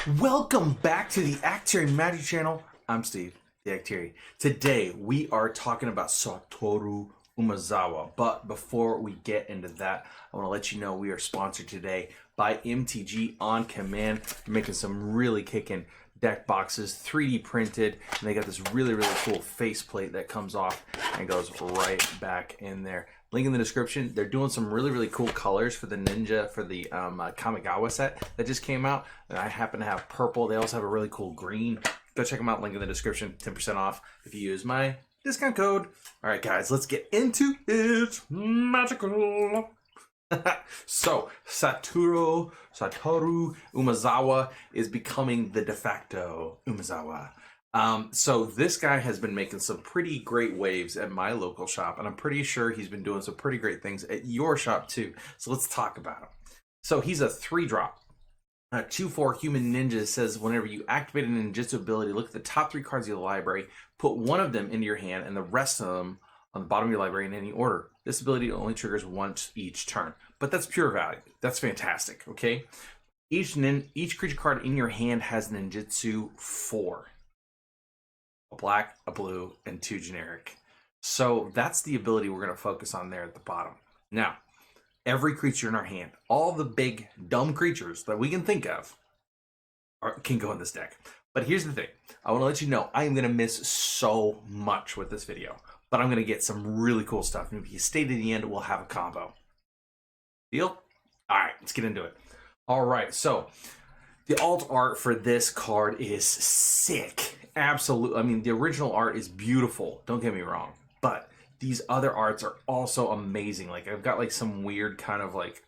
Welcome back to the Actary Magic Channel. I'm Steve, the Actary. Today we are talking about Satoru Umezawa. But before we get into that, I want to let you know we are sponsored today by MTG On Command. They're making some really kicking deck boxes, 3D printed, and they got this really cool faceplate that comes off and goes right back in there. Link in the description. They're doing some really cool colors for the Kamigawa set that just came out. And I happen to have purple. They also have a really cool green. Go check them out. Link in the description. 10% off if you use my discount code. All right, guys, let's get into it. Magical. So, Satoru Umezawa is becoming the de facto Umezawa. So this guy has been making some pretty great waves at my local shop, and I'm pretty sure he's been doing some pretty great things at your shop too. So let's talk about him. So he's a 3-drop. 2/4 human ninja. Says whenever you activate a ninjutsu ability, look at the top 3 cards of your library, put one of them into your hand and the rest of them on the bottom of your library in any order. This ability only triggers once each turn, but that's pure value. That's fantastic. Okay, each creature card in your hand has ninjutsu 4. A black, a blue, and 2 generic. So that's the ability we're going to focus on there at the bottom. Now, every creature in our hand, all the big dumb creatures that we can think of can go in this deck. But here's the thing. I want to let you know I am going to miss so much with this video, but I'm going to get some really cool stuff. And if you stay to the end, we'll have a combo. Deal? All right, let's get into it. All right, so the alt art for this card is sick. Absolutely. I mean, the original art is beautiful. Don't get me wrong. But these other arts are also amazing. Like, I've got like some weird kind of like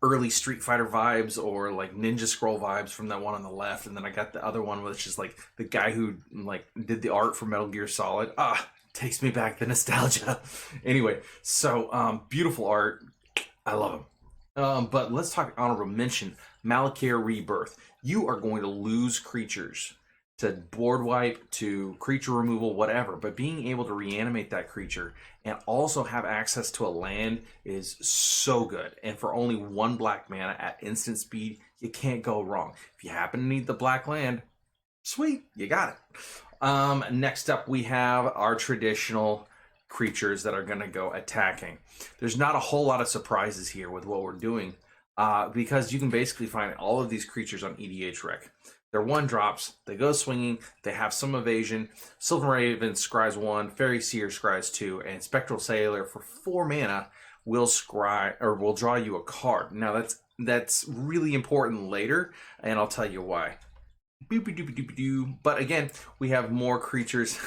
early Street Fighter vibes or like Ninja Scroll vibes from that one on the left. And then I got the other one, which is like the guy who like did the art for Metal Gear Solid. Takes me back the nostalgia. Anyway, so beautiful art. I love them. But let's talk honorable mention. Malakir Rebirth. You are going to lose creatures to board wipe, to creature removal, whatever. But being able to reanimate that creature and also have access to a land is so good. And for only 1 black mana at instant speed, you can't go wrong. If you happen to need the black land, sweet, you got it. Next up, we have our traditional creatures that are going to go attacking. There's not a whole lot of surprises here with what we're doing. Because you can basically find all of these creatures on EDH Rec. They're 1-drops, they go swinging, they have some evasion. Sylvan Raven scries 1, Fairy Seer scries 2, and Spectral Sailor for 4 mana will draw you a card. Now that's really important later, and I'll tell you why. But again, we have more creatures.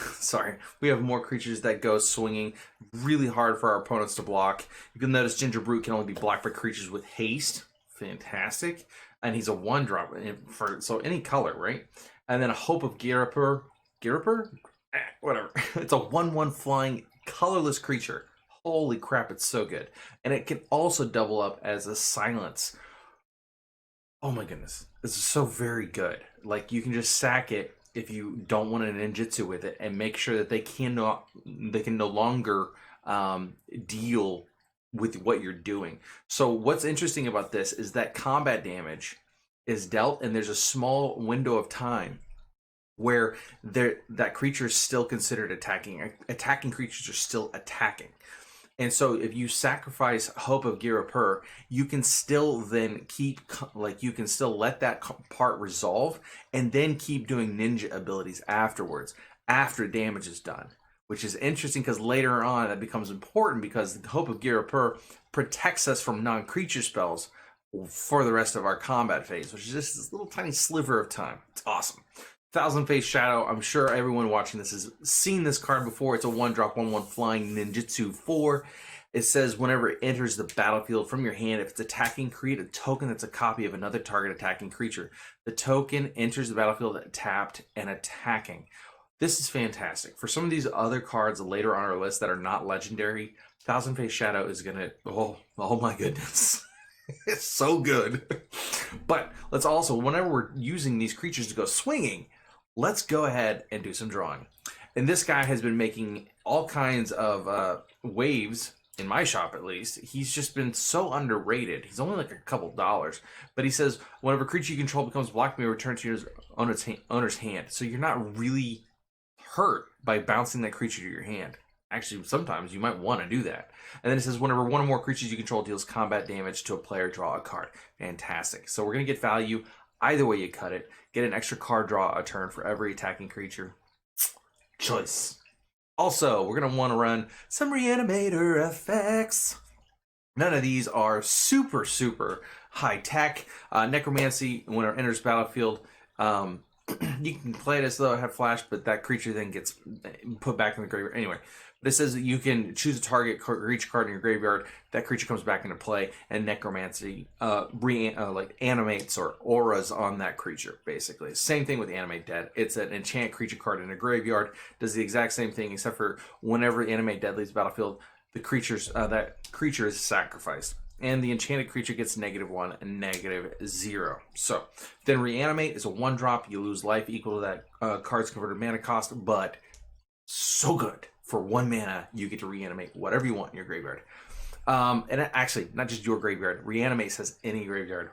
We have more creatures that go swinging really hard for our opponents to block. You can notice Ginger Brute can only be blocked by creatures with haste. Fantastic. And he's a 1-drop for so any color, right? And then a Hope of Girapur, whatever. It's a 1/1 flying colorless creature. Holy crap, it's so good. And it can also double up as a silence. Oh my goodness, this is so very good. Like, you can just sack it if you don't want a ninjutsu with it, and make sure that they can no longer deal with what you're doing. So what's interesting about this is that combat damage is dealt, and there's a small window of time where that creature is still considered attacking. Attacking creatures are still attacking. And so if you sacrifice Hope of Girapur, you can still then you can still let that part resolve and then keep doing ninja abilities afterwards, after damage is done. Which is interesting because later on that becomes important, because the Hope of Girapur protects us from non-creature spells for the rest of our combat phase, which is just this little tiny sliver of time. It's awesome. Thousand Face Shadow. I'm sure everyone watching this has seen this card before. It's a 1-drop, 1/1 flying ninjutsu 4. It says whenever it enters the battlefield from your hand, if it's attacking, create a token that's a copy of another target attacking creature. The token enters the battlefield tapped and attacking. This is fantastic. For some of these other cards later on our list that are not legendary, Thousand Face Shadow is gonna, oh my goodness. It's so good. But let's also, whenever we're using these creatures to go swinging, let's go ahead and do some drawing. And this guy has been making all kinds of waves in my shop at least, he's just been so underrated. He's only like a couple dollars. But he says, whenever a creature you control becomes blocked, may return to your owner's hand. So you're not really hurt by bouncing that creature to your hand. Actually, sometimes you might want to do that. And then it says, whenever one or more creatures you control deals combat damage to a player, draw a card. Fantastic. So we're going to get value either way you cut it. Get an extra card draw a turn for every attacking creature. Choice. Also, we're going to want to run some Reanimator effects. None of these are super, super high tech. Necromancy, when it enters battlefield, you can play it as though it had flash, but that creature then gets put back in the graveyard. Anyway, but it says that you can choose a target creature card in your graveyard. That creature comes back into play, and Necromancy like animates or auras on that creature, basically. Same thing with Animate Dead. It's an enchant creature card in a graveyard. Does the exact same thing, except for whenever Animate Dead leaves the battlefield, the creatures that creature is sacrificed. And the enchanted creature gets -1 and -0. So, then Reanimate is a 1-drop. You lose life equal to that card's converted mana cost, but so good. For 1 mana, you get to reanimate whatever you want in your graveyard. And actually, not just your graveyard. Reanimate says any graveyard.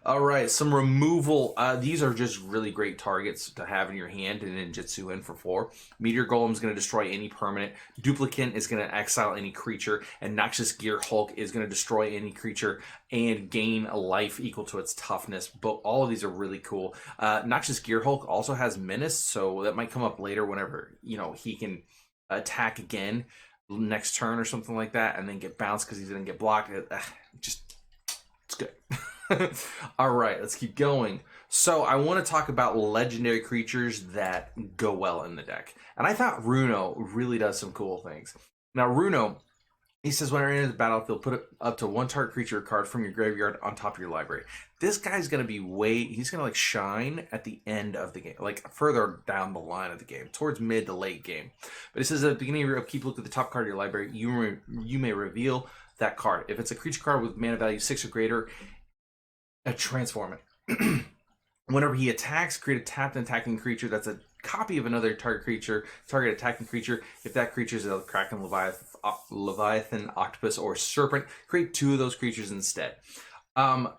All right, some removal. These are just really great targets to have in your hand and Ninjutsu in for 4. Meteor Golem is going to destroy any permanent. Duplicant is going to exile any creature. And Noxious Gear Hulk is going to destroy any creature and gain a life equal to its toughness. But all of these are really cool. Noxious Gear Hulk also has Menace, so that might come up later whenever, you know, he can attack again next turn or something like that, and then get bounced because he's going to get blocked. It's good. All right, let's keep going. So I want to talk about legendary creatures that go well in the deck. And I thought Runo really does some cool things. Now, Runo, he says, when you're in the battlefield, put up to 1 target creature card from your graveyard on top of your library. This guy's going to be he's going to like shine at the end of the game, like further down the line of the game, towards mid to late game. But it says at the beginning of your upkeep, look at the top card of your library. You may reveal that card. If it's a creature card with mana value 6 or greater, transform it. Whenever he attacks, create a tapped attacking creature that's a copy of another target attacking creature. If that creature is a Kraken, Leviathan, Octopus, or Serpent, create 2 of those creatures instead.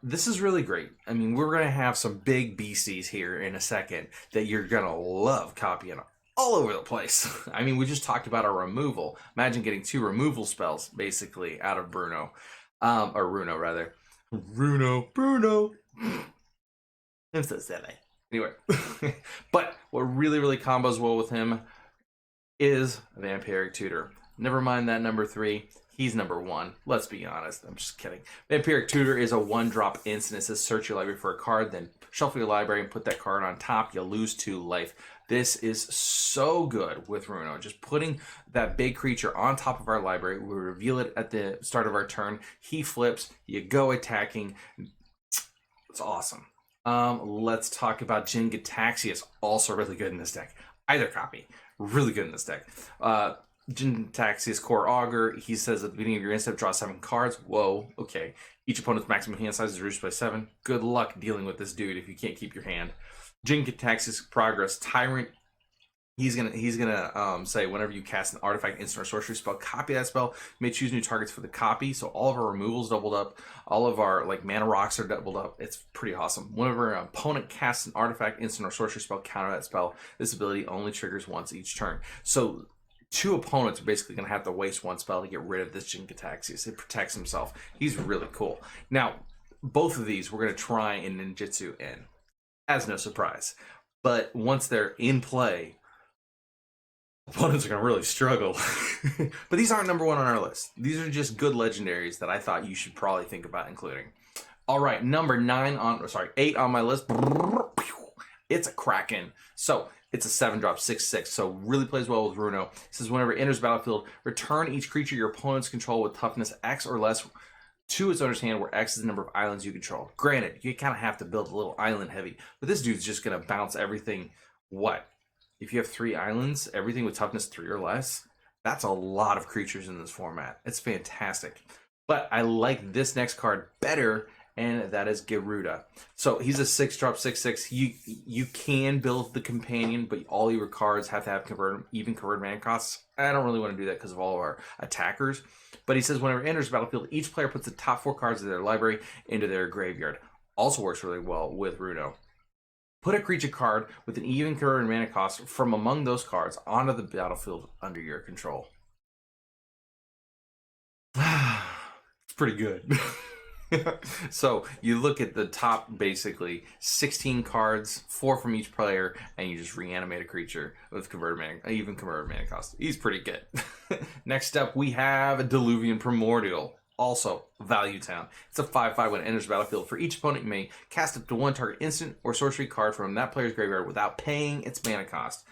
This is really great. I mean, we're going to have some big beasties here in a second that you're going to love copying all over the place. I mean, we just talked about our removal. Imagine getting 2 removal spells, basically, out of Bruno. Or Runo, rather. Bruno. I'm so silly. Anyway. But what really, really combos well with him is Vampiric Tutor. Never mind that number 3. He's number 1. Let's be honest. I'm just kidding. Vampiric Tutor is a 1-drop instant. It says search your library for a card, then shuffle your library and put that card on top. You lose 2 life. This is so good with Runo. Just putting that big creature on top of our library. We reveal it at the start of our turn. He flips. You go attacking. It's awesome. Let's talk about Jin Gataxias. Also really good in this deck. Either copy. Really good in this deck. Jin Gataxias Core Augur. He says at the beginning of your end step, draw 7 cards. Whoa, okay. Each opponent's maximum hand size is reduced by 7. Good luck dealing with this dude if you can't keep your hand. Jin Gataxias Progress Tyrant. He's gonna say whenever you cast an artifact, instant, or sorcery spell, copy that spell. You may choose new targets for the copy. So all of our removals doubled up. All of our mana rocks are doubled up. It's pretty awesome. Whenever an opponent casts an artifact, instant, or sorcery spell, counter that spell. This ability only triggers once each turn. So 2 opponents are basically going to have to waste 1 spell to get rid of this Jin Gataxias. It protects himself. He's really cool. Now, both of these we're going to try in Ninjutsu in, as no surprise. But once they're in play, opponents are going to really struggle. But these aren't number 1 on our list. These are just good legendaries that I thought you should probably think about including. All right, number 8 on my list. It's a Kraken. So it's a 7-drop 6/6, so really plays well with Runo. It says whenever it enters battlefield, return each creature your opponents control with toughness X or less to its owner's hand, where X is the number of islands you control. Granted, you kind of have to build a little island heavy, but this dude's just going to bounce everything. What? If you have 3 islands, everything with toughness 3 or less, that's a lot of creatures in this format. It's fantastic. But I like this next card better, and that is Garuda. So he's a 6-drop 6/6. You can build the companion, but all your cards have to have even converted mana costs. I don't really want to do that because of all of our attackers. But he says whenever it enters the battlefield, each player puts the top 4 cards of their library into their graveyard. Also works really well with Runo. Put a creature card with an even converted mana cost from among those cards onto the battlefield under your control. It's pretty good. So you look at the top, basically 16 cards, 4 from each player, and you just reanimate a creature with even converted mana cost. He's pretty good. Next up, we have a Diluvian Primordial. Also, Value Town. It's a 5/5 when it enters the battlefield. For each opponent, you may cast up to 1 target instant or sorcery card from that player's graveyard without paying its mana cost.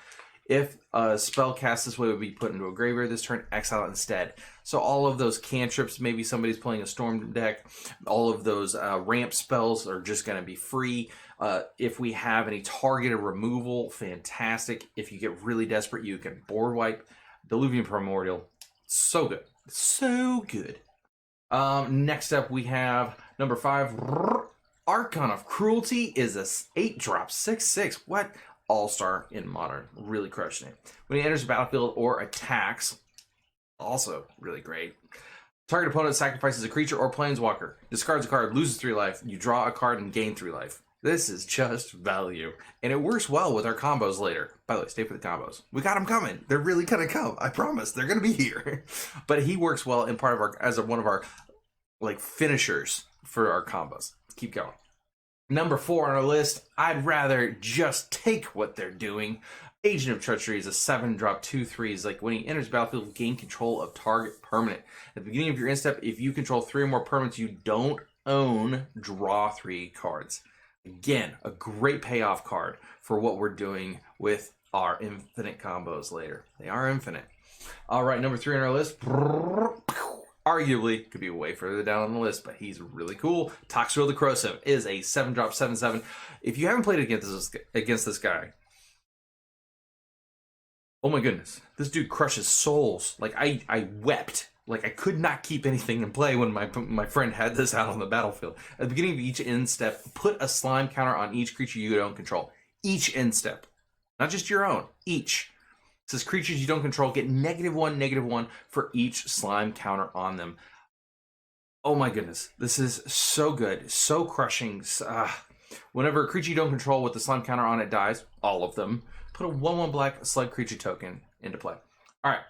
If a spell cast this way would be put into a graveyard this turn, exile it instead. So all of those cantrips, maybe somebody's playing a storm deck, all of those ramp spells are just going to be free. If we have any targeted removal, fantastic. If you get really desperate, you can board wipe. Diluvian Primordial, so good. So good. Next up, we have number 5, Archon of Cruelty is a 8-drop 6/6. What? All-star in Modern. Really crushing it. When he enters the battlefield or attacks, also really great. Target opponent sacrifices a creature or planeswalker, discards a card, loses 3 life. You draw a card and gain 3 life. This is just value. And it works well with our combos later. By the way, stay for the combos. We got them coming. They're really going to come. I promise. They're going to be here. But he works well in part of our, as one of our like finishers for our combos. Keep going. Number 4 on our list, I'd rather just take what they're doing. Agent of Treachery is a 7-drop 2/3. It's like when he enters the battlefield, gain control of target permanent. At the beginning of your end step, if you control 3 or more permanents you don't own, draw 3 cards. Again, a great payoff card for what we're doing with our infinite combos later. They are infinite. All right, number 3 on our list. Arguably, could be way further down on the list, but he's really cool. Toxrill the Corrosive is a 7-drop 7/7. If you haven't played against this guy, oh my goodness, this dude crushes souls. Like I wept. Like I could not keep anything in play when my friend had this out on the battlefield. At the beginning of each end step, put a slime counter on each creature you don't control. Each end step, not just your own. Each. It says creatures you don't control get -1/-1 for each slime counter on them. Oh my goodness. This is so good. So crushing. Whenever a creature you don't control with the slime counter on it dies, all of them, put a 1/1 black slug creature token into play. Alright.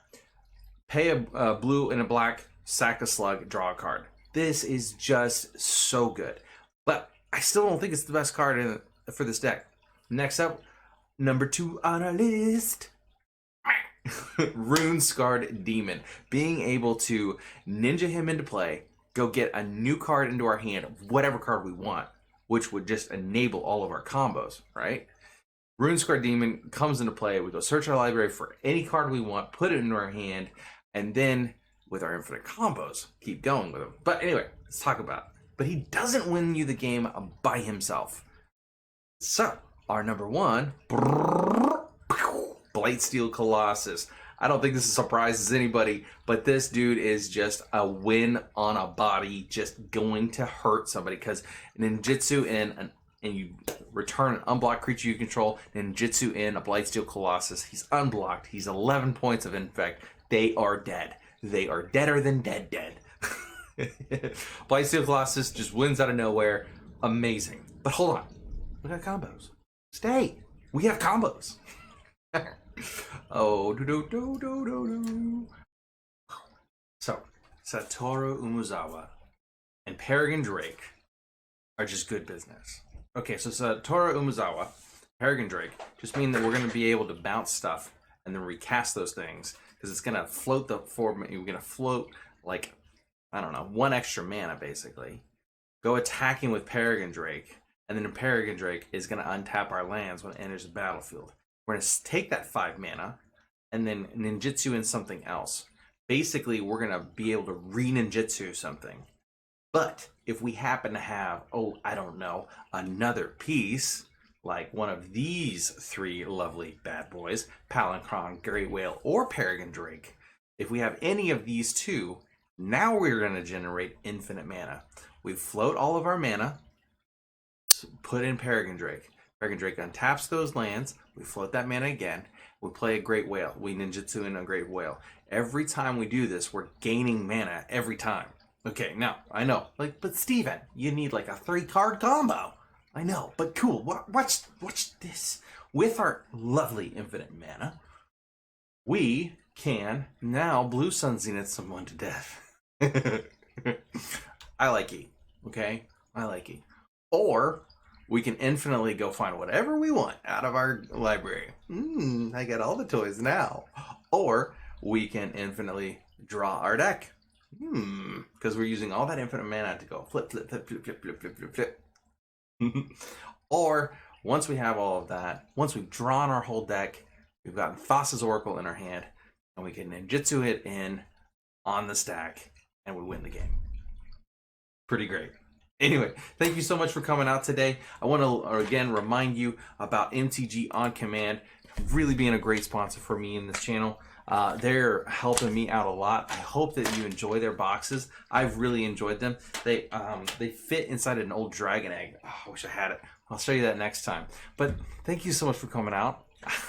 Pay a blue and a black, sack a slug, draw a card. This is just so good. But I still don't think it's the best card for this deck. Next up, number 2 on our list. Rune Scarred Demon. Being able to ninja him into play, go get a new card into our hand, whatever card we want, which would just enable all of our combos, right? Rune Scarred Demon comes into play. We go search our library for any card we want, put it into our hand, and then with our infinite combos, keep going with them. But anyway, let's talk about it. But he doesn't win you the game by himself. So, our number 1, Blightsteel Colossus. I don't think this surprises anybody, but this dude is just a win on a body, just going to hurt somebody. Because Ninjutsu and you return an unblocked creature you control, Ninjutsu in a Blightsteel Colossus. He's unblocked. He's 11 points of infect. They are dead. They are deader than dead. Blightsteel Colossus just wins out of nowhere. Amazing. But hold on. We got combos. Stay. We have combos. Oh, do. So, Satoru Umezawa and Peregrine Drake are just good business. Okay, so Satoru Umezawa, Peregrine Drake, just mean that we're going to be able to bounce stuff and then recast those things because it's going to float the form. You're going to float like, I don't know, 1 extra mana basically. Go attacking with Peregrine Drake, and then Peregrine Drake is going to untap our lands when it enters the battlefield. We're going to take that 5 mana and then ninjutsu in something else. Basically, we're going to be able to re-ninjutsu something. But if we happen to have, oh, I don't know, another piece, like one of these 3 lovely bad boys, Palinchron, Great Whale, or Peregrine Drake, if we have any of these 2, Now we're going to generate infinite mana. We float all of our mana, put in Peregrine Drake. Peregrine Drake untaps those lands. We float that mana again. We play a Great Whale. We ninjutsu in a Great Whale. Every time we do this, we're gaining mana every time. Okay, now, I know. But Steven, you need like a 3-card combo. I know, but cool. Watch this. With our lovely infinite mana, we can now Blue Sun Zenith someone to death. I like E. Okay? I like E. Or we can infinitely go find whatever we want out of our library. I got all the toys now. Or we can infinitely draw our deck. Because we're using all that infinite mana to go flip, flip, flip, flip, flip, flip, flip, flip, flip. Or once we have all of that, once we've drawn our whole deck, we've got Thassa's Oracle in our hand, and we can ninjutsu it in on the stack, and we win the game. Pretty great. Anyway, thank you so much for coming out today. I want to again remind you about MTG On Command really being a great sponsor for me in this channel. They're helping me out a lot. I hope that you enjoy their boxes. I've really enjoyed them. They fit inside an old dragon egg. Oh, I wish I had it. I'll show you that next time. But thank you so much for coming out.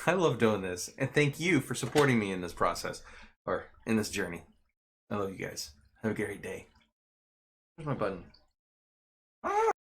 I love doing this. And thank you for supporting me in this process, or in this journey. I love you guys. Have a great day. Where's my button?